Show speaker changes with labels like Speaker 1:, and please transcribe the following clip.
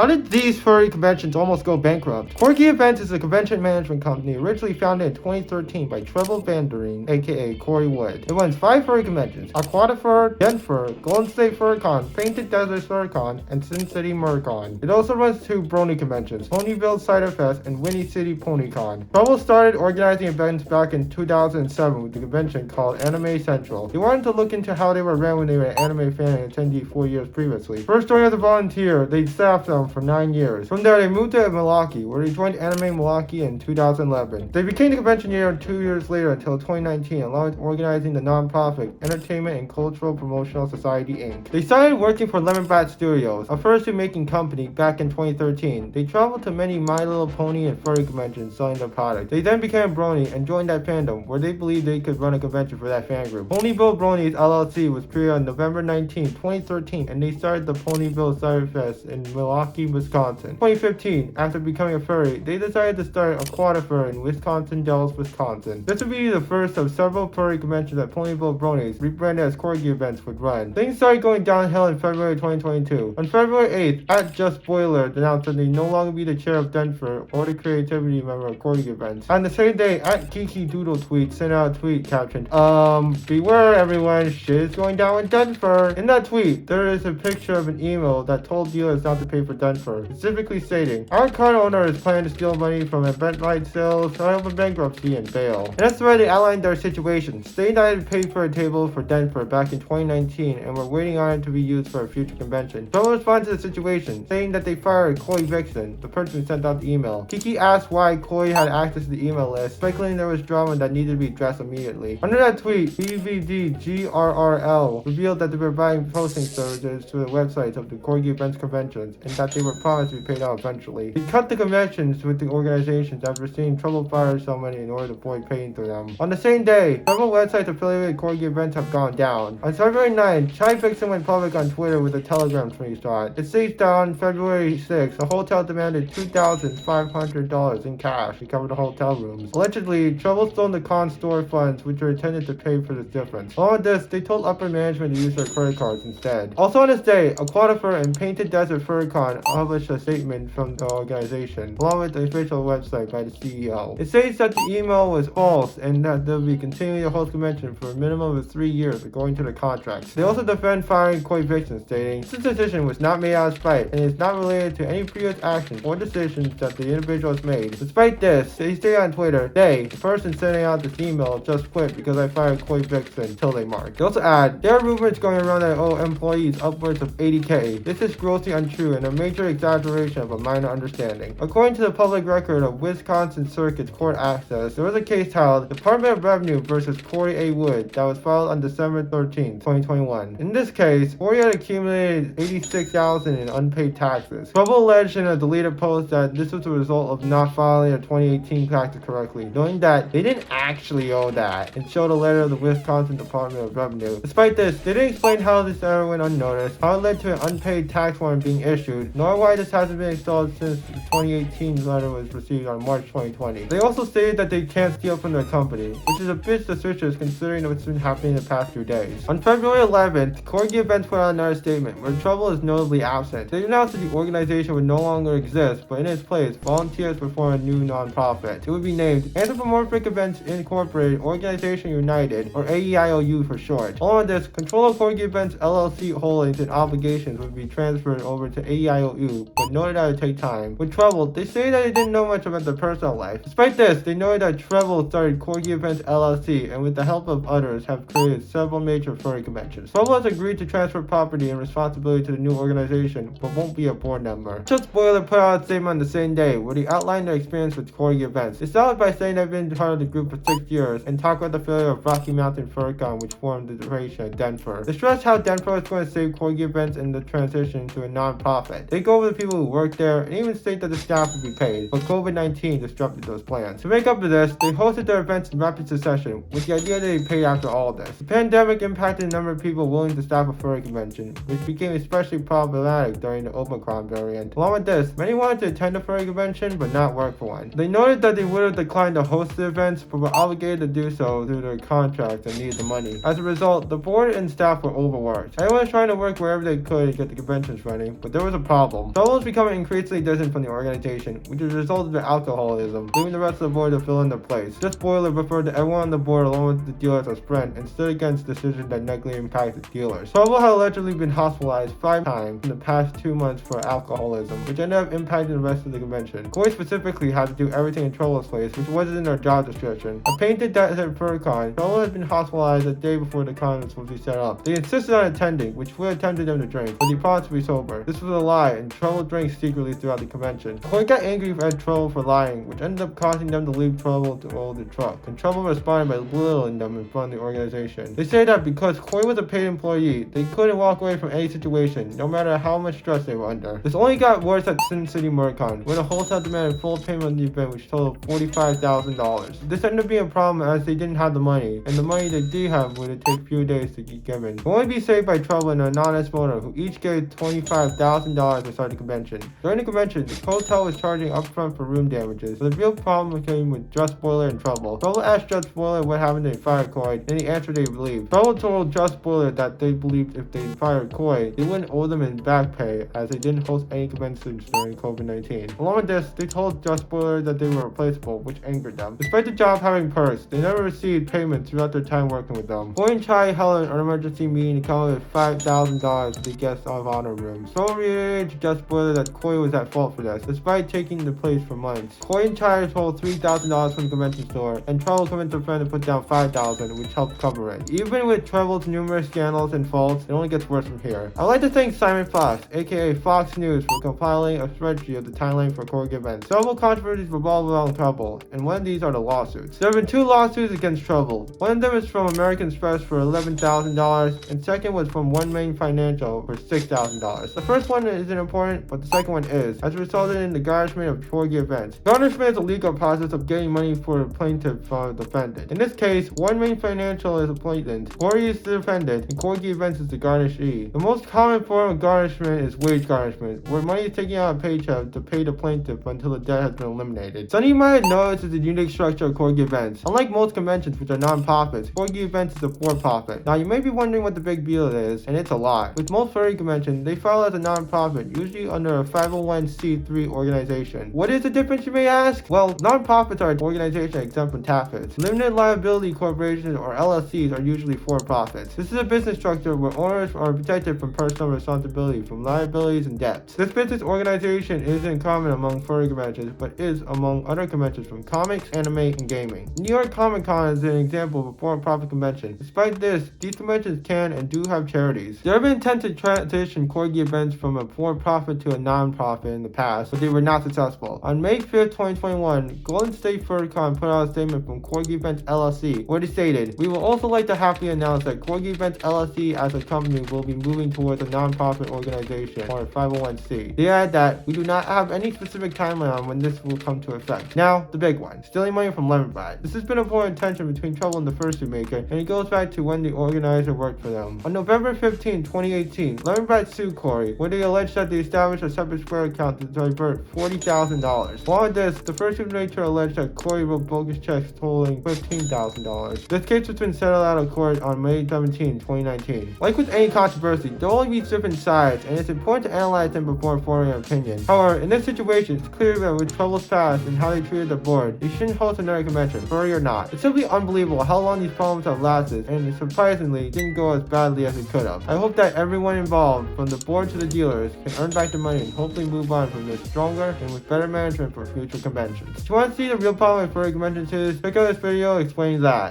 Speaker 1: How did these furry conventions almost go bankrupt? Corgi Events is a convention management company originally founded in 2013 by Treble Vandering, aka Corey Wood. It runs 5 furry conventions: Aquatifur, DenFur, Golden State FurCon, Painted Desert FurCon, and Sin City MurCon. It also runs 2 Brony conventions, Ponyville Cider Fest and Winnie City PonyCon. Treble started organizing events back in 2007 with the convention called Anime Central. They wanted to look into how they were ran when they were an anime fan and attendee 4 years previously. First joining as a volunteer, they staffed them for 9 years. From there, they moved to Milwaukee, where they joined Anime Milwaukee in 2011. They became the convention year 2 years later until 2019, along with organizing the non-profit Entertainment and Cultural Promotional Society, Inc. They started working for Lemon Bat Studios, a fursuit-making company, back in 2013. They traveled to many My Little Pony and furry conventions selling their products. They then became Brony and joined that fandom, where they believed they could run a convention for that fan group. Ponyville Bronies LLC was created on November 19, 2013, and they started the Ponyville Cider Fest in Milwaukee, Wisconsin. 2015, after becoming a furry, they decided to start Aquatifur in Wisconsin Dells, Wisconsin. This would be the first of several furry conventions that Ponyville Bronies, rebranded as Corgi Events, would run. Things started going downhill in February 2022. On February 8th, at Just Spoiler announced that they no longer be the chair of DenFur or the creativity member of Corgi Events. On the same day, at Kiki Doodle Tweet sent out a tweet captioned, beware everyone, shit is going down with DenFur. In that tweet, there is a picture of an email that told dealers not to pay for DenFur, specifically stating, our card owner is planning to steal money from Eventbrite sales, file for bankruptcy, and bail. And that's the way they outlined their situation, stating that it paid for a table for DenFur back in 2019 and were waiting on it to be used for a future convention. Trouble responded to the situation, saying that they fired Koi Vixen, the person who sent out the email. Kiki asked why Koi had access to the email list, speculating there was drama that needed to be addressed immediately. Under that tweet, BVDGRRL revealed that they were buying posting services to the websites of the Corgi Events conventions and that they were promised to be paid out eventually. They cut the conventions with the organizations after seeing Trouble fire so many in order to avoid paying to them. On the same day, several websites affiliated with Corgi Events have gone down. On February 9th, Chai Vixen went public on Twitter with a Telegram screenshot. It states that on February 6th, the hotel demanded $2,500 in cash to cover the hotel rooms. Allegedly, Trouble stole the con store funds, which were intended to pay for this difference. Along with this, they told upper management to use their credit cards instead. Also on this day, Aquatifur and Painted Desert FurCon published a statement from the organization, along with the official website by the CEO. It states that the email was false and that they'll be continuing to host convention for a minimum of 3 years according to the contract. They also defend firing Koi Vixen, stating, this decision was not made out of spite and is not related to any previous actions or decisions that the individual has made. Despite this, they state on Twitter, the person sending out this email just quit because I fired Koi Vixen until they mark. They also add, there are rumors going around that owe employees upwards of $80K. This is grossly untrue and a major exaggeration of a minor understanding. According to the public record of Wisconsin Circuit's court access, there was a case titled Department of Revenue versus Corey A. Wood that was filed on December 13, 2021. In this case, Corey had accumulated $86,000 in unpaid taxes. Trouble alleged in a deleted post that this was a result of not filing their 2018 taxes correctly, knowing that they didn't actually owe that, and showed a letter of the Wisconsin Department of Revenue. Despite this, they didn't explain how this error went unnoticed, how it led to an unpaid tax warrant being issued, nor why this hasn't been installed since the 2018 letter was received on March 2020. They also stated that they can't steal from their company, which is a bit suspicious considering what's been happening in the past few days. On February 11th, Corgi Events put out another statement where Trouble is notably absent. They announced that the organization would no longer exist, but in its place, volunteers would form a new non-profit. It would be named Anthropomorphic Events Incorporated Organization United, or AEIOU for short. Along with this, control of Corgi Events LLC holdings and obligations would be transferred over to AEIOU, but noted that it would take time. With Trouble, they say that they didn't know much about their personal life. Despite this, they noted that Trouble started Corgi Events LLC and with the help of others have created several major furry conventions. Trouble has agreed to transfer property and responsibility to the new organization, but won't be a board member. Just Spoiler put out a statement on the same day where they outlined their experience with Corgi Events. They started by saying they've been part of the group for 6 years and talk about the failure of Rocky Mountain FurCon, which formed the duration of DenFur. They stressed how DenFur is going to save Corgi Events in the transition to a non-profit. They go over the people who work there and even state that that the staff would be paid, but COVID-19 disrupted those plans. To make up for this, they hosted their events in rapid succession, with the idea that they'd be paid after all this. The pandemic impacted the number of people willing to staff a furry convention, which became especially problematic during the Omicron variant. Along with this, many wanted to attend a furry convention, but not work for one. They noted that they would have declined to host the events, but were obligated to do so through their contracts and needed the money. As a result, the board and staff were overworked. Everyone was trying to work wherever they could to get the conventions running, but there was a problem. Trouble was becoming increasingly distant from the organization, which has resulted in alcoholism, leaving the rest of the board to fill in their place. This spoiler referred to everyone on the board along with the dealers as friends and stood against decisions that negatively impacted dealers. Trouble had allegedly been hospitalized 5 times in the past 2 months for alcoholism, which ended up impacting the rest of the convention. Corey specifically had to do everything in Troll's place, which wasn't in their job description. A painted that said FurCon, Troll had been hospitalized a day before the con was supposed to be set up. They insisted on attending, which would have tempted them to drink, but he promised to be sober. This was a lie, and Troll drank secretly throughout the convention. Corey got angry at Troll for lying, which ended up causing them to leave Trouble to roll the truck, and Trouble responded by belittling them in front of the organization. They say that because Corey was a paid employee, they couldn't walk away from any situation, no matter how much stress they were under. This only got worse at Sin City Murcon, where the wholesale demanded full payment on the event, which totaled $45,000. This ended up being a problem as they didn't have the money, and the money they did have would take a few days to get given. They only be saved by Trouble and an anonymous owner who each gave $25,000 to start the convention. During the convention, the hotel was charging upfront for room damages, but the real problem came with Just Spoiler and Trouble. Trouble asked Just Spoiler what happened to fire Coy, and he answered they believed. Trouble told Just Spoiler that they believed if they fired Coy, they wouldn't owe them in back pay as they didn't host any conventions during COVID-19. Along with this, they told Just Spoiler that they were replaceable, which angered them. Despite the job having perks, they never received payment throughout their time working with them. Coy and Chai held an emergency meeting to come up with $5,000 for the guest of honor rooms. So reiterated to Just Spoiler that Coy was at fault for this, despite taking the place for months. Coy and Chai told $3,000 from the convention store, and Trouble convinced a friend to put down $5,000, which helped cover it. Even with Trouble's numerous scandals and faults, it only gets worse from here. I'd like to thank Simon Fox, aka Fox News, for compiling a spreadsheet of the timeline for Corgi Events. Several controversies revolve around Trouble, and one of these are the lawsuits. There have been 2 lawsuits against Trouble. One of them is from American Express for $11,000, and second was from One Main Financial for $6,000. The first one isn't important, but the second one is, as it resulted in the garnishment of Corgi Events. Garnishment is a legal process of getting money for the plaintiff from the defendant. In this case, One Main Financial is a plaintiff, Corgi is the defendant, and Corgi Events is the garnishee. The most common form of garnishment is wage garnishment, where money is taken out of paycheck to pay the plaintiff until the debt has been eliminated. Some of you might have noticed is the unique structure of Corgi Events. Unlike most conventions, which are non-profits, Corgi Events is a for-profit. Now, you may be wondering what the big deal is, and it's a lot. With most furry conventions, they file as a non-profit, usually under a 501c3 organization. What is the difference, you may ask? Well, non-profits are organizations exempt from taxes. Limited liability corporations or LLCs are usually for-profits. This is a business structure where owners are protected from personal responsibility from liabilities and debts. This business organization isn't common among furry conventions, but is among other conventions from comics, anime, and gaming. New York Comic Con is an example of a for-profit convention. Despite this, these conventions can and do have charities. There have been attempts to transition Corgi Events from a for-profit to a non-profit in the past, but they were not successful. On May 5th, 2021, Golden State FurCon put out a statement from Corgi Events LLC, where they stated, "We will also like to happily announce that Corgi Events LLC as a company will be moving towards a non-profit organization or a 501c. They add that, "We do not have any specific timeline on when this will come to effect." Now, the big one, stealing money from Lemon-Bride. This has been a point of tension between Trouble and the fursuit maker, and it goes back to when the organizer worked for them. On November 15, 2018, Lemon-Bride sued Corey, where they alleged that they established a separate Square account to divert $40,000. Along with this, the fursuit maker alleged that Corey wrote bogus checks totaling $15,000. This case has been settled out of court on May 17, 2019. Like with any controversy, there will only be different sides, and it's important to analyze them before forming an opinion. However, in this situation, it's clear that with Trouble's past and how they treated the board, they shouldn't host another convention, furry or not. It's simply unbelievable how long these problems have lasted, and it surprisingly didn't go as badly as it could have. I hope that everyone involved, from the board to the dealers, can earn back their money and hopefully move on from this stronger and with better management for future conventions. If you want to see the real problem with furry conventions is, check out this video explaining that.